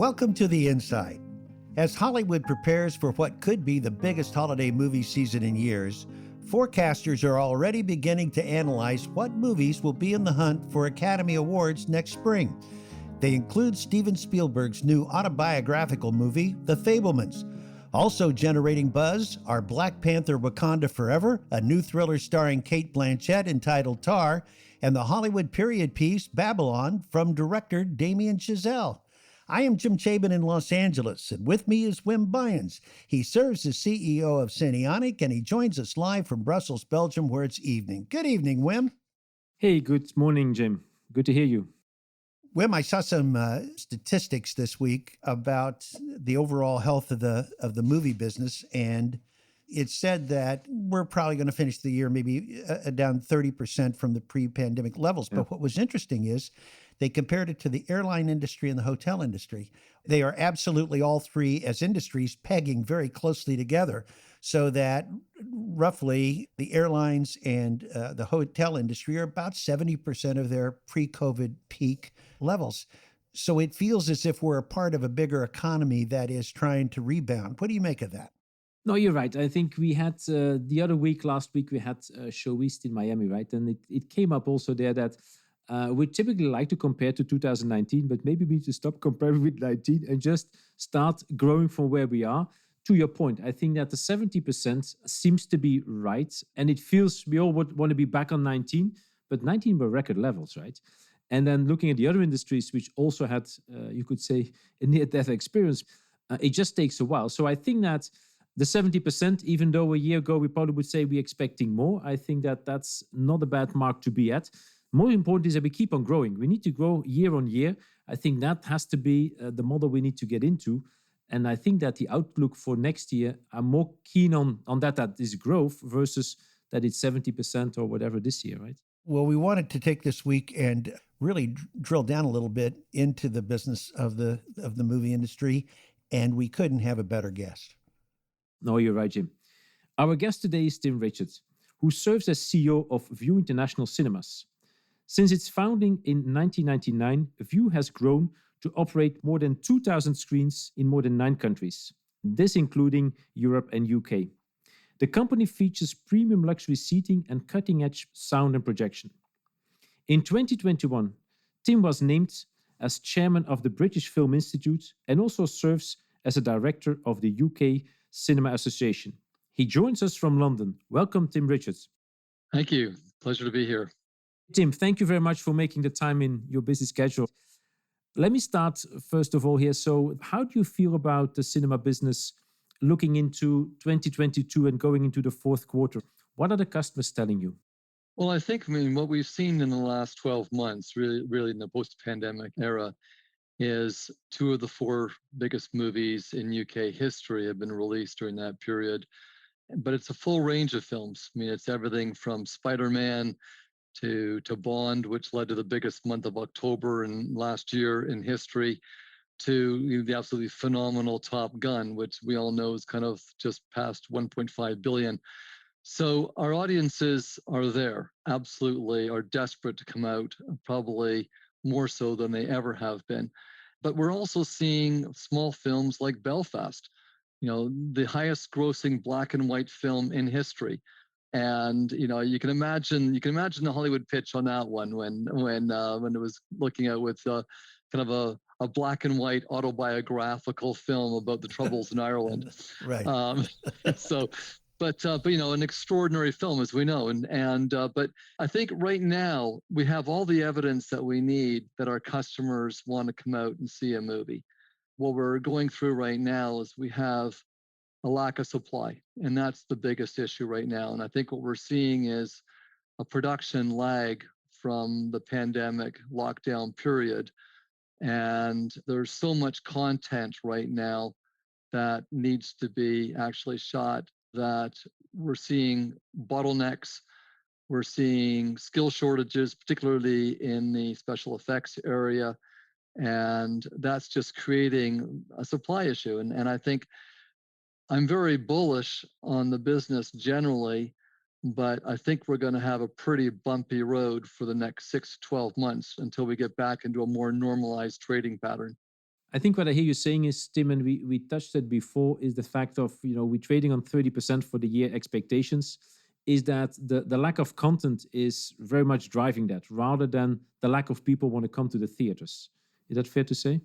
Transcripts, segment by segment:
Welcome to The Inside. As Hollywood prepares for what could be the biggest holiday movie season in years, forecasters are already beginning to analyze what movies will be in the hunt for Academy Awards next spring. They include Steven Spielberg's new autobiographical movie, The Fabelmans. Also generating buzz are Black Panther Wakanda Forever, a new thriller starring Cate Blanchett entitled Tar, and the Hollywood period piece Babylon from director Damien Chazelle. I am Jim Chabin in Los Angeles, and with me is Wim Byens. He serves as CEO of Cineonic, and he joins us live from Brussels, Belgium, where it's evening. Good evening, Wim. Hey, good morning, Jim. Good to hear you. Wim, I saw some statistics this week about the overall health of the movie business, and it said that we're probably going to finish the year maybe down 30% from the pre-pandemic levels. Yeah. But what was interesting is they compared it to the airline industry and the hotel industry. They are absolutely all three as industries pegging very closely together, so that roughly the airlines and the hotel industry are about 70% of their pre-COVID peak levels. So it feels as if we're a part of a bigger economy that is trying to rebound. What do you make of that? No, you're right. I think we had last week, we had Show East in Miami, right? And it came up also there that we typically like to compare to 2019, but maybe we need to stop comparing with 19 and just start growing from where we are. To your point, I think that the 70% seems to be right. And it feels we all would want to be back on 19, but 19 were record levels, right? And then looking at the other industries, which also had, you could say, a near-death experience, it just takes a while. So I think that the 70%, even though a year ago we probably would say we're expecting more, I think that that's not a bad mark to be at. More important is that we keep on growing. We need to grow year on year. I think that has to be the model we need to get into. And I think that the outlook for next year, I'm more keen on that is growth versus that it's 70% or whatever this year, right? Well, we wanted to take this week and really drill down a little bit into the business of the movie industry, and we couldn't have a better guest. No, you're right, Jim. Our guest today is Tim Richards, who serves as CEO of Vue International Cinemas. Since its founding in 1999, Vue has grown to operate more than 2,000 screens in more than 9 countries, this including Europe and UK. The company features premium luxury seating and cutting-edge sound and projection. In 2021, Tim was named as chairman of the British Film Institute and also serves as a director of the UK Cinema Association. He joins us from London. Welcome, Tim Richards. Thank you. Pleasure to be here. Tim, thank you very much for making the time in your busy schedule. Let me start first of all here. So how do you feel about the cinema business looking into 2022 and going into the fourth quarter? What are the customers telling you? Well, I think, what we've seen in the last 12 months, really in the post-pandemic era, is 2 of the 4 biggest movies in UK history have been released during that period. But it's a full range of films. It's everything from Spider-Man to Bond, which led to the biggest month of October in last year in history, to the absolutely phenomenal Top Gun, which we all know is kind of just past 1.5 billion. So our audiences are there, absolutely, are desperate to come out, probably more so than they ever have been. But we're also seeing small films like Belfast, the highest grossing black and white film in history. And you can imagine the Hollywood pitch on that one when it was looking at with kind of a black and white autobiographical film about the Troubles in Ireland. Right. But an extraordinary film, as we know, but I think right now we have all the evidence that we need that our customers want to come out and see a movie. What we're going through right now is we have a lack of supply, and that's the biggest issue right now. And I think what we're seeing is a production lag from the pandemic lockdown period, and there's so much content right now that needs to be actually shot that we're seeing bottlenecks, we're seeing skill shortages, particularly in the special effects area, and that's just creating a supply issue. And I think I'm very bullish on the business generally, but I think we're going to have a pretty bumpy road for the next 6 to 12 months until we get back into a more normalized trading pattern. I think what I hear you saying is, Tim, and we touched it before, is the fact of, we're trading on 30% for the year expectations, is that the lack of content is very much driving that, rather than the lack of people want to come to the theaters. Is that fair to say?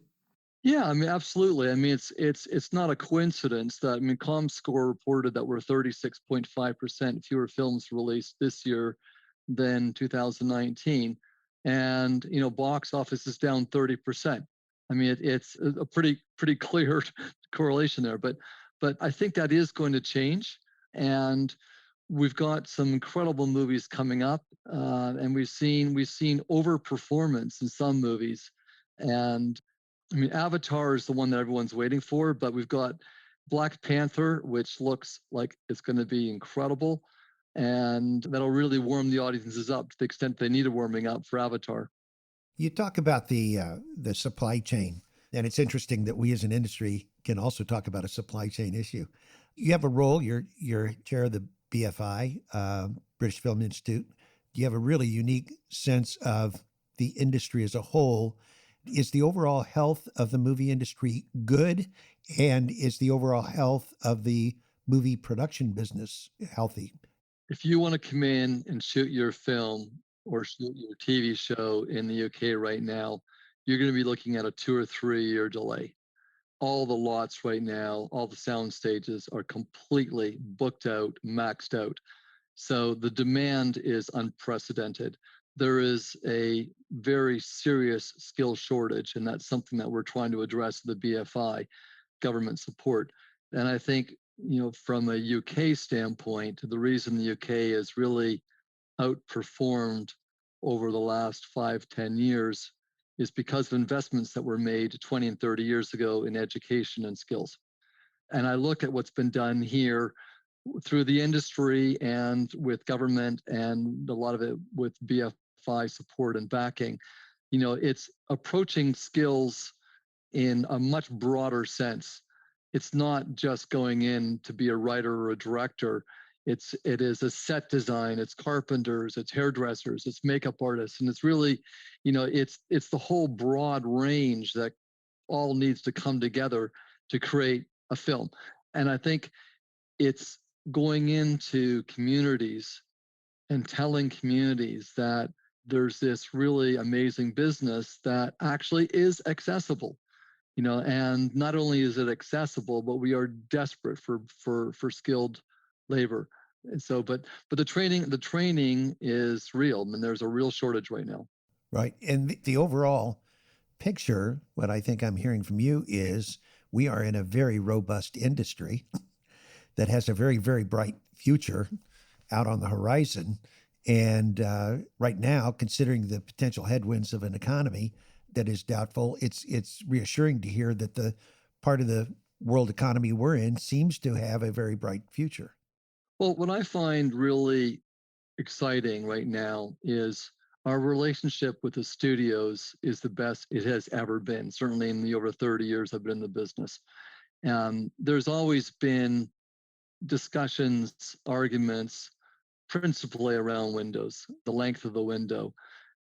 Yeah, I mean, absolutely. I mean, it's not a coincidence that, I mean, ComScore reported that we're 36.5% fewer films released this year than 2019, and box office is down 30%. I mean, it's a pretty clear correlation there, but I think that is going to change, and we've got some incredible movies coming up, and we've seen overperformance in some movies, and I mean, Avatar is the one that everyone's waiting for, but we've got Black Panther, which looks like it's going to be incredible, and that'll really warm the audiences up to the extent they need a warming up for Avatar. You talk about the supply chain, and it's interesting that we as an industry can also talk about a supply chain issue. You have a role. You're chair of the BFI, British Film Institute. You have a really unique sense of the industry as a whole. Is the overall health of the movie industry good? And is the overall health of the movie production business healthy? If you want to come in and shoot your film or shoot your TV show in the UK right now, you're going to be looking at a 2 or 3 year delay. All the lots right now, all the sound stages are completely booked out, maxed out. So the demand is unprecedented. There is a very serious skill shortage, and that's something that we're trying to address with the BFI, government support. And I think, from a UK standpoint, the reason the UK has really outperformed over the last 5-10 years is because of investments that were made 20 and 30 years ago in education and skills. And I look at what's been done here through the industry and with government, and a lot of it with BFI support and backing. It's approaching skills in a much broader sense. It's not just going in to be a writer or a director. It is a set design, it's carpenters, it's hairdressers, it's makeup artists, and it's really, it's the whole broad range that all needs to come together to create a film. And I think it's going into communities and telling communities that there's this really amazing business that actually is accessible, and not only is it accessible, but we are desperate for skilled labor. And so, but the training is real. I mean, there's a real shortage right now. Right. And the overall picture, what I think I'm hearing from you is we are in a very robust industry that has a very, very bright future out on the horizon. And right now, considering the potential headwinds of an economy that is doubtful, it's reassuring to hear that the part of the world economy we're in seems to have a very bright future. Well, what I find really exciting right now is our relationship with the studios is the best it has ever been, certainly in the over 30 years I've been in the business. There's always been discussions, arguments, principally around windows, the length of the window.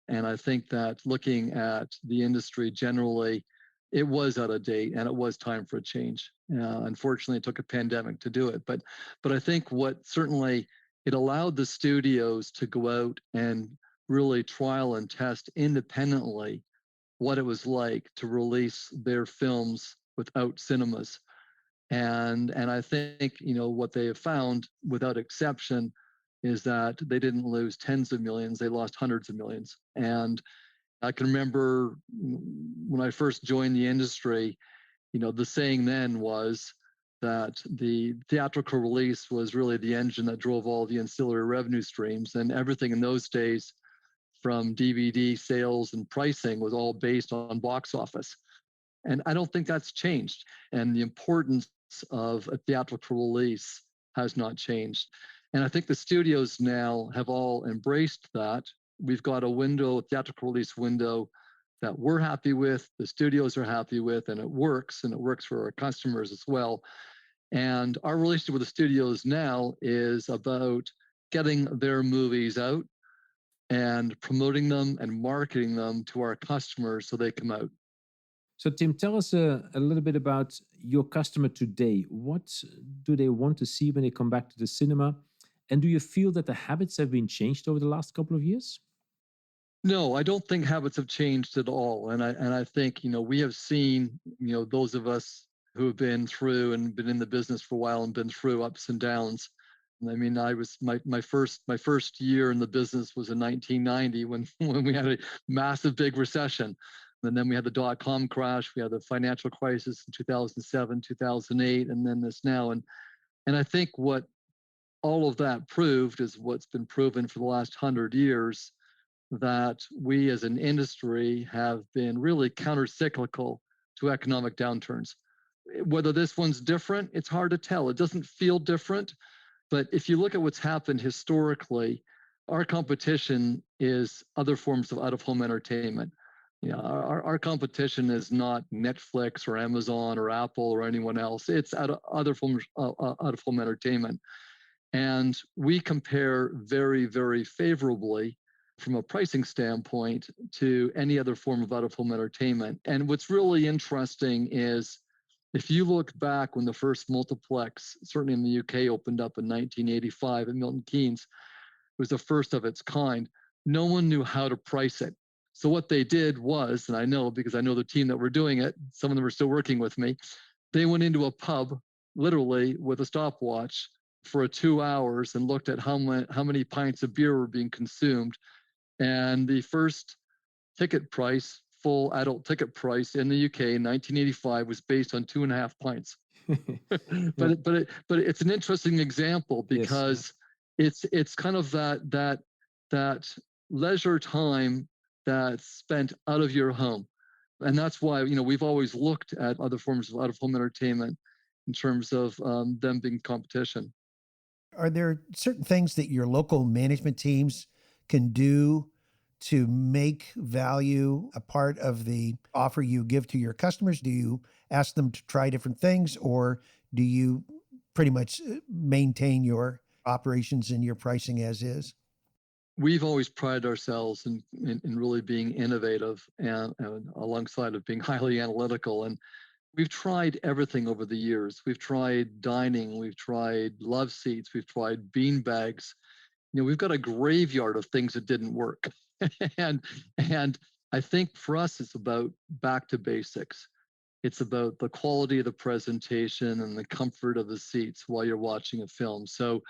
And I think that looking at the industry generally, it was out of date and it was time for a change. Unfortunately, it took a pandemic to do it. But I think what certainly it allowed the studios to go out and really trial and test independently what it was like to release their films without cinemas. And I think, what they have found without exception is that they didn't lose tens of millions, they lost hundreds of millions. And I can remember when I first joined the industry, the saying then was that the theatrical release was really the engine that drove all the ancillary revenue streams, and everything in those days from DVD sales and pricing was all based on box office. And I don't think that's changed. And the importance of a theatrical release has not changed. And I think the studios now have all embraced that. We've got a window, a theatrical release window that we're happy with, the studios are happy with, and it works for our customers as well. And our relationship with the studios now is about getting their movies out and promoting them and marketing them to our customers so they come out. So, Tim, tell us a little bit about your customer today. What do they want to see when they come back to the cinema? And do you feel that the habits have been changed over the last couple of years? No, I don't think habits have changed at all. And I think, we have seen, those of us who have been through and been in the business for a while and been through ups and downs. I mean, I was my first year in the business was in 1990 when when we had a massive big recession. And then we had the dot-com crash, we had the financial crisis in 2007, 2008, and then this now. And I think what all of that proved is what's been proven for the last 100 years, that we as an industry have been really counter-cyclical to economic downturns. Whether this one's different, it's hard to tell. It doesn't feel different, but if you look at what's happened historically, our competition is other forms of out-of-home entertainment. Our competition is not Netflix or Amazon or Apple or anyone else. It's other forms out-of-home entertainment. And we compare very, very favorably from a pricing standpoint to any other form of out-of-home entertainment. And what's really interesting is if you look back when the first multiplex, certainly in the UK, opened up in 1985 at Milton Keynes, it was the first of its kind. No one knew how to price it. So what they did was, and I know because I know the team that were doing it, some of them are still working with me, they went into a pub, literally with a stopwatch for 2 hours and looked at how many pints of beer were being consumed. And the first ticket price, full adult ticket price in the UK in 1985 was based on 2.5 pints. Yeah. but it's an interesting example Yes. Yeah. because it's kind of that leisure time that's spent out of your home. And that's why, we've always looked at other forms of out-of-home entertainment in terms of them being competition. Are there certain things that your local management teams can do to make value a part of the offer you give to your customers? Do you ask them to try different things, or do you pretty much maintain your operations and your pricing as is? We've always prided ourselves in really being innovative and alongside of being highly analytical. And we've tried everything over the years. We've tried dining, we've tried love seats, we've tried bean bags. We've got a graveyard of things that didn't work. and and I think for us, it's about back to basics. It's about the quality of the presentation and the comfort of the seats while you're watching a film. So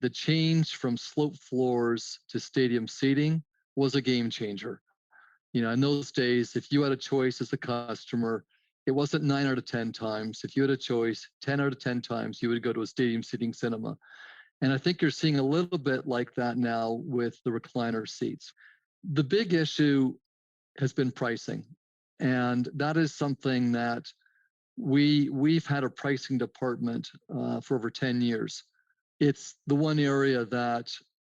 the change from slope floors to stadium seating was a game changer. In those days, if you had a choice as a customer, it wasn't 9 out of 10 times. If you had a choice, 10 out of 10 times, you would go to a stadium seating cinema. And I think you're seeing a little bit like that now with the recliner seats. The big issue has been pricing. And that is something that we've had a pricing department for over 10 years. It's the one area that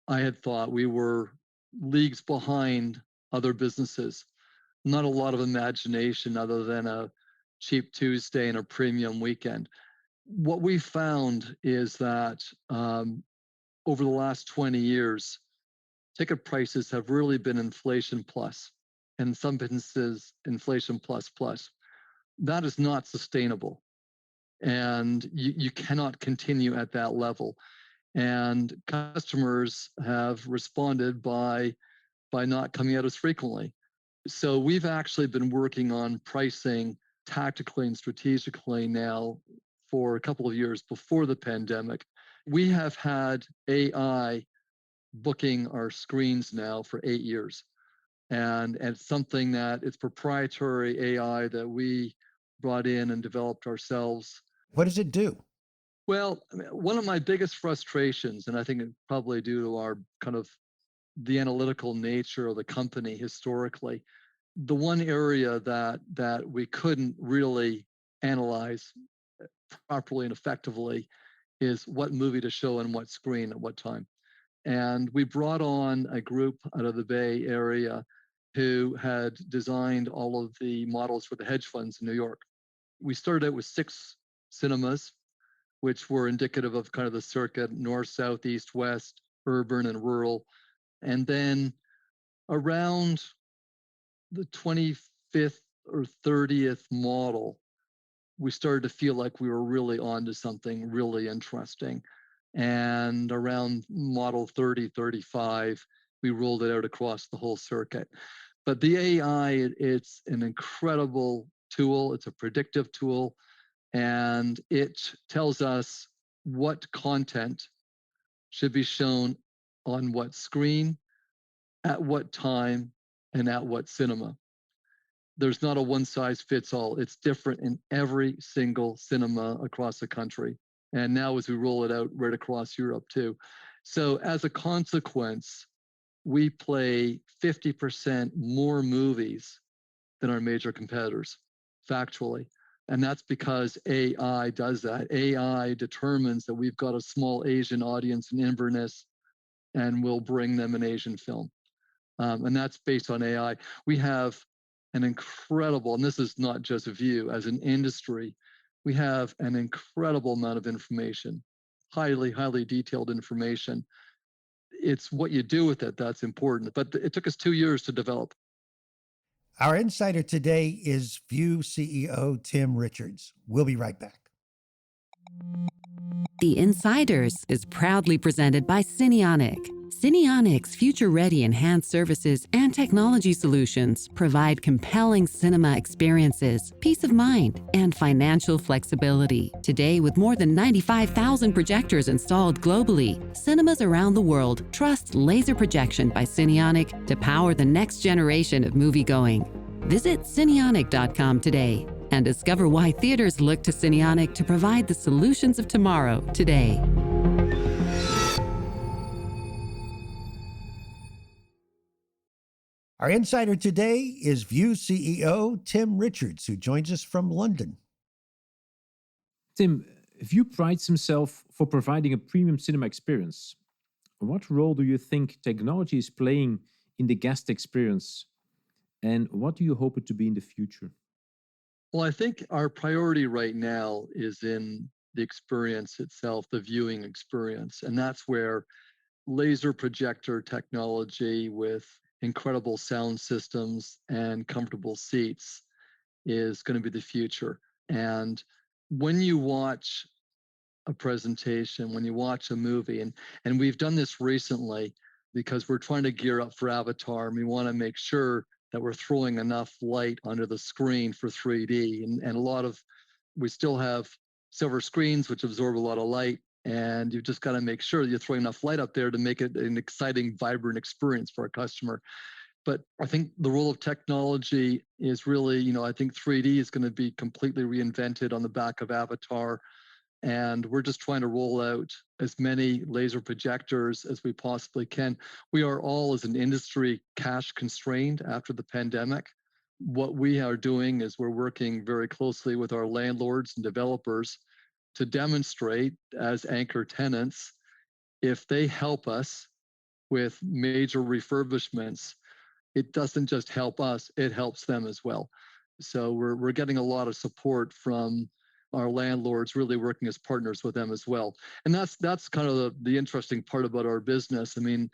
I had thought we were leagues behind other businesses. Not a lot of imagination other than a cheap Tuesday and a premium weekend. What we found is that over the last 20 years, ticket prices have really been inflation plus, and in some businesses, inflation plus plus. That is not sustainable. And you cannot continue at that level. And customers have responded by not coming at us frequently. So we've actually been working on pricing tactically and strategically now for a couple of years before the pandemic. We have had AI booking our screens now for 8 years. And it's something that it's proprietary AI that we brought in and developed ourselves. What does it do? Well, I mean, one of my biggest frustrations, and I think it's probably due to our kind of the analytical nature of the company historically, the one area that we couldn't really analyze properly and effectively is what movie to show and what screen at what time. And we brought on a group out of the Bay Area who had designed all of the models for the hedge funds in New York. We started out with 6 cinemas, which were indicative of kind of the circuit, north, south, east, west, urban and rural. And then around the 25th or 30th model, we started to feel like we were really onto something really interesting. And around model 30, 35, we rolled it out across the whole circuit. But the AI, it's an incredible tool. It's a predictive tool, and it tells us what content should be shown on what screen, at what time, and at what cinema. There's not a one size fits all. It's different in every single cinema across the country. And now as we roll it out right across Europe too. So as a consequence, we play 50% more movies than our major competitors, factually. And that's because AI does that. AI determines that we've got a small Asian audience in Inverness and we'll bring them an Asian film. And that's based on AI. We have an incredible, and this is not just Vue, as an industry, we have an incredible amount of information, highly, highly detailed information. It's what you do with it that's important. But it took us 2 years to develop. Our insider today is Vue CEO Tim Richards. We'll be right back. The Insiders is proudly presented by Cineonic. Cineonic's future-ready enhanced services and technology solutions provide compelling cinema experiences, peace of mind, and financial flexibility. Today, with more than 95,000 projectors installed globally, cinemas around the world trust laser projection by Cineonic to power the next generation of moviegoing. Visit Cineonic.com today and discover why theaters look to Cineonic to provide the solutions of tomorrow today. Our insider today is Vue CEO Tim Richards, who joins us from London. Tim, Vue prides himself for providing a premium cinema experience. What role do you think technology is playing in the guest experience? And what do you hope it to be in the future? Well, I think our priority right now is in the experience itself, the viewing experience. And that's where laser projector technology with incredible sound systems and comfortable seats is going to be the future. And when you watch a presentation, when you watch a movie, and we've done this recently because we're trying to gear up for Avatar, and we want to make sure that we're throwing enough light onto the screen for 3D. And a lot of, we still have silver screens, which absorb a lot of light. And you've just got to make sure that you're throwing enough light up there to make it an exciting, vibrant experience for a customer. But I think the role of technology is really, I think 3D is going to be completely reinvented on the back of Avatar. And we're just trying to roll out as many laser projectors as we possibly can. We are all, as an industry, cash constrained after the pandemic. What we are doing is we're working very closely with our landlords and developers to demonstrate as anchor tenants, if they help us with major refurbishments, it doesn't just help us, it helps them as well. So we're getting a lot of support from our landlords, really working as partners with them as well. And that's kind of the interesting part about our business. I mean,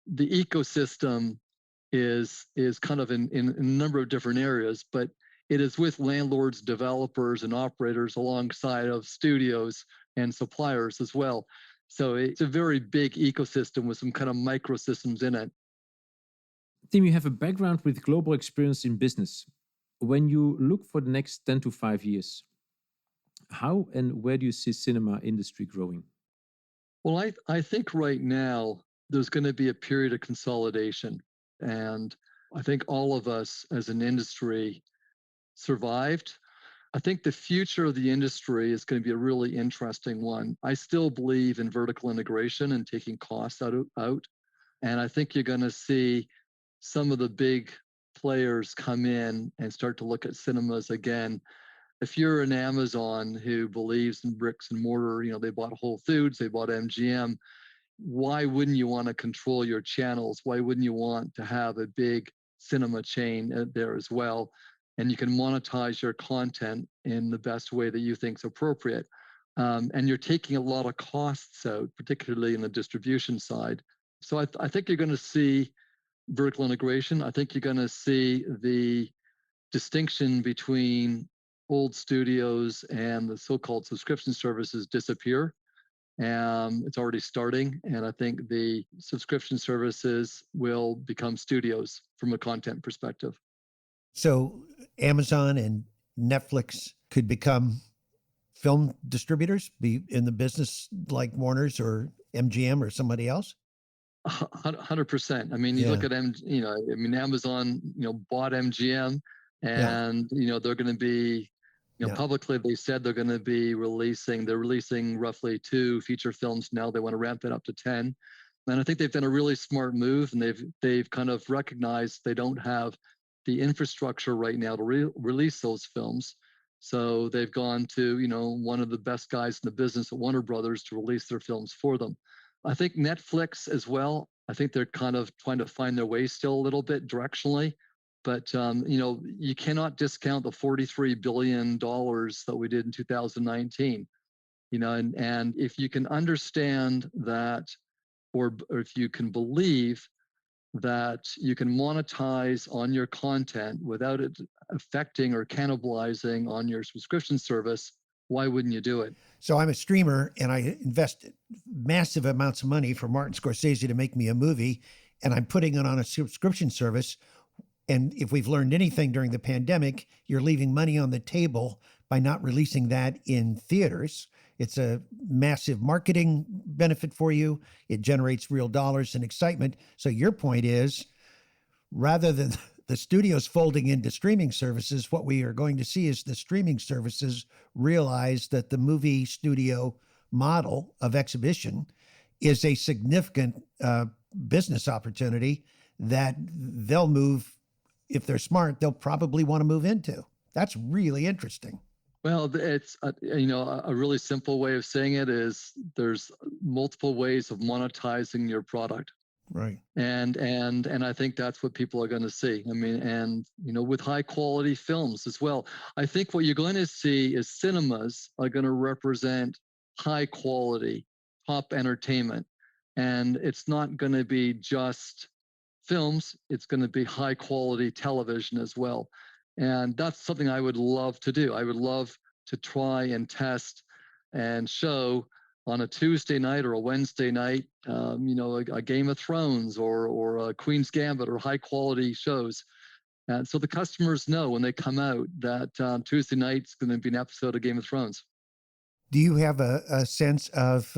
the ecosystem is kind of in a number of different areas, but it is with landlords, developers, and operators alongside of studios and suppliers as well. So it's a very big ecosystem with some kind of microsystems in it. Tim, you have a background with global experience in business. When you look for the next 10 to 5 years, how and where do you see cinema industry growing? Well, I think right now there's going to be a period of consolidation. And I think all of us as an industry survived. I think the future of the industry is going to be a really interesting one. I still believe in vertical integration and taking costs out. And I think you're going to see some of the big players come in and start to look at cinemas again. If you're an Amazon who believes in bricks and mortar, they bought Whole Foods, they bought MGM, why wouldn't you want to control your channels? Why wouldn't you want to have a big cinema chain there as well? And you can monetize your content in the best way that you think is appropriate. And you're taking a lot of costs out, particularly in the distribution side. So I think you're going to see vertical integration. I think you're going to see the distinction between old studios and the so-called subscription services disappear. It's already starting, and I think the subscription services will become studios from a content perspective. So Amazon and Netflix could become film distributors, be in the business like Warner's or MGM or somebody else? 100%. I mean, you look Yeah. at Amazon, bought MGM, Yeah. and they're going to be, Yeah. publicly they said they're going to be they're releasing roughly 2 feature films now. They want to ramp it up to 10, and I think they've done a really smart move, and they've kind of recognized they don't have the infrastructure right now to release those films. So they've gone to one of the best guys in the business at Warner Brothers to release their films for them. I think Netflix as well. I think they're kind of trying to find their way still a little bit directionally, but you cannot discount the $43 billion that we did in 2019. And if you can understand that, or if you can believe that you can monetize on your content without it affecting or cannibalizing on your subscription service, why wouldn't you do it? So I'm a streamer and I invest massive amounts of money for Martin Scorsese to make me a movie, and I'm putting it on a subscription service. And if we've learned anything during the pandemic, you're leaving money on the table by not releasing that in theaters. It's a massive marketing benefit for you. It generates real dollars and excitement. So your point is, rather than the studios folding into streaming services, what we are going to see is the streaming services realize that the movie studio model of exhibition is a significant business opportunity that they'll move. If they're smart, they'll probably want to move into. That's really interesting. Well, it's a really simple way of saying it is there's multiple ways of monetizing your product. Right. And I think that's what people are going to see. I mean, and with high quality films as well. I think what you're going to see is cinemas are going to represent high quality, top entertainment. And it's not going to be just films, it's going to be high quality television as well. And that's something I would love to do. I would love to try and test and show on a Tuesday night or a Wednesday night, a Game of Thrones or a Queen's Gambit or high quality shows. And so the customers know when they come out that Tuesday night's going to be an episode of Game of Thrones. Do you have a sense of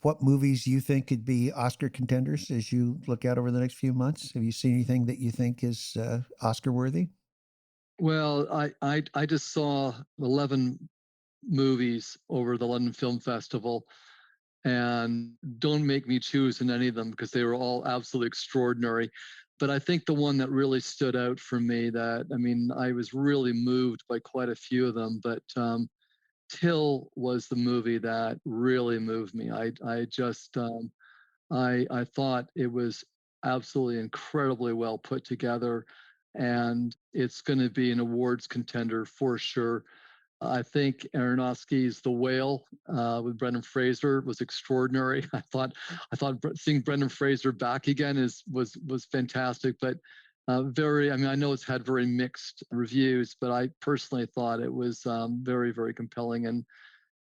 what movies you think could be Oscar contenders as you look out over the next few months? Have you seen anything that you think is Oscar worthy? Well, I just saw 11 movies over the London Film Festival, and don't make me choose in any of them because they were all absolutely extraordinary. But I think the one that really stood out for me I was really moved by quite a few of them, but Till was the movie that really moved me. I thought it was absolutely incredibly well put together, and it's going to be an awards contender for sure. I think Aronofsky's The Whale with Brendan Fraser was extraordinary. I thought seeing Brendan Fraser back again was fantastic, but I know it's had very mixed reviews, but I personally thought it was very, very compelling. And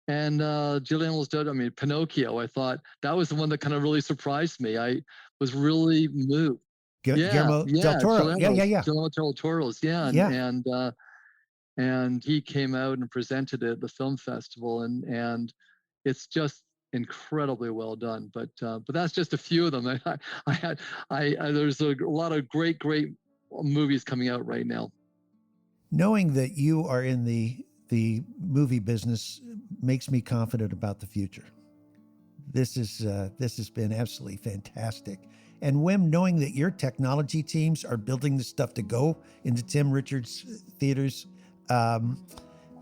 Gyllenhaal's done. Pinocchio. I thought that was the one that kind of really surprised me. I was really moved. Guillermo del Toro. Guillermo del Toro's. Yeah. And he came out and presented it at the film festival, and it's just incredibly well done. But that's just a few of them. There's a lot of great movies coming out right now. Knowing that you are in the movie business makes me confident about the future. This has been absolutely fantastic. And Wim, knowing that your technology teams are building this stuff to go into Tim Richards theaters,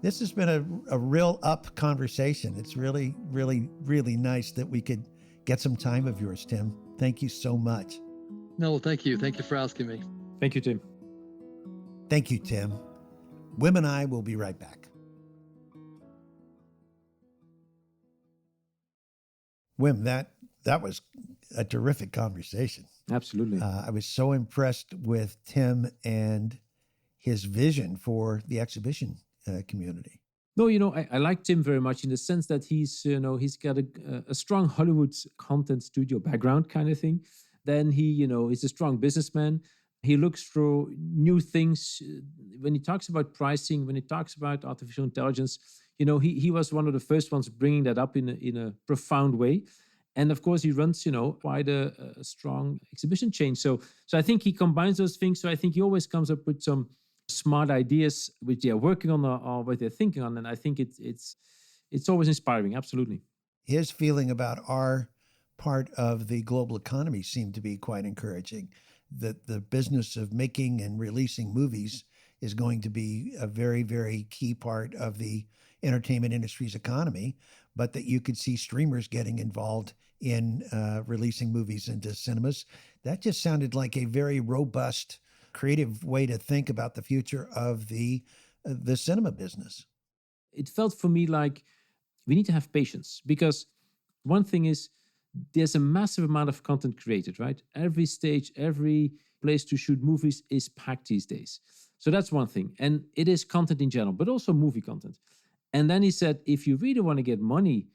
this has been a real up conversation. It's really, really, really nice that we could get some time of yours, Tim. Thank you so much. No, thank you. Thank you for asking me. Thank you, Tim. Thank you, Tim. Wim and I will be right back. Wim, that was a terrific conversation. Absolutely. I was so impressed with Tim and his vision for the exhibition community. No, I like Tim very much in the sense that he's got a strong Hollywood content studio background kind of thing. Then he's a strong businessman. He looks for new things. When he talks about pricing, when he talks about artificial intelligence, he was one of the first ones bringing that up in a profound way. And of course, he runs, quite a strong exhibition chain. So I think he combines those things. So I think he always comes up with some smart ideas which they are working on or what they're thinking on. And I think it's always inspiring. Absolutely. His feeling about our part of the global economy seemed to be quite encouraging. That the business of making and releasing movies is going to be a very, very key part of the entertainment industry's economy, but that you could see streamers getting involved in releasing movies into cinemas. That just sounded like a very robust, creative way to think about the future of the cinema business. It felt for me like we need to have patience, because one thing is there's a massive amount of content created, right? Every stage, every place to shoot movies is packed these days. So that's one thing. And it is content in general, but also movie content. And then he said, if you really want to get money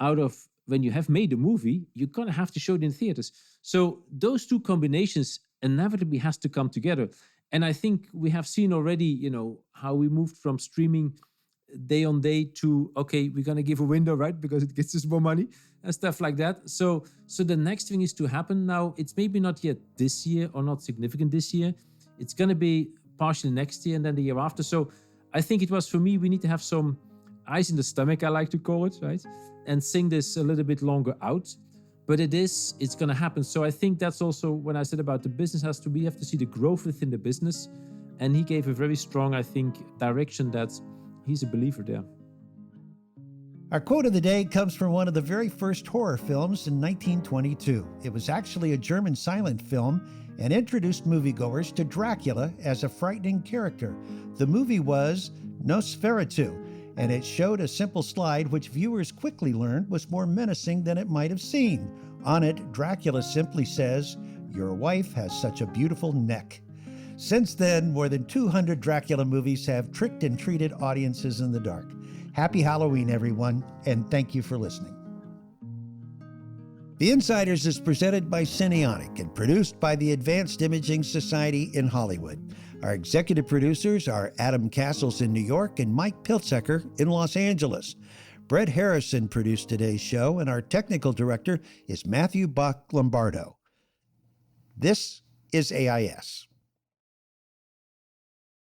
out of when you have made a movie, you're going to have to show it in theaters. So those two combinations inevitably has to come together. And I think we have seen already, how we moved from streaming day on day to, okay, we're going to give a window, right? Because it gets us more money and stuff like that. So the next thing is to happen now. It's maybe not yet this year or not significant this year. It's going to be partially next year and then the year after. So I think it was, for me, we need to have some ice in the stomach, I like to call it, right? And sing this a little bit longer out. But it's going to happen. So I think that's also when I said about the business we have to see the growth within the business. And he gave a very strong, I think, direction that he's a believer there. Our quote of the day comes from one of the very first horror films in 1922. It was actually a German silent film and introduced moviegoers to Dracula as a frightening character. The movie was Nosferatu, and it showed a simple slide which viewers quickly learned was more menacing than it might have seemed. On it, Dracula simply says, "Your wife has such a beautiful neck." Since then, more than 200 Dracula movies have tricked and treated audiences in the dark. Happy Halloween, everyone, and thank you for listening. The Insiders is presented by Cineonic and produced by the Advanced Imaging Society in Hollywood. Our executive producers are Adam Castles in New York and Mike Piltzecker in Los Angeles. Brett Harrison produced today's show, and our technical director is Matthew Bach-Lombardo. This is AIS.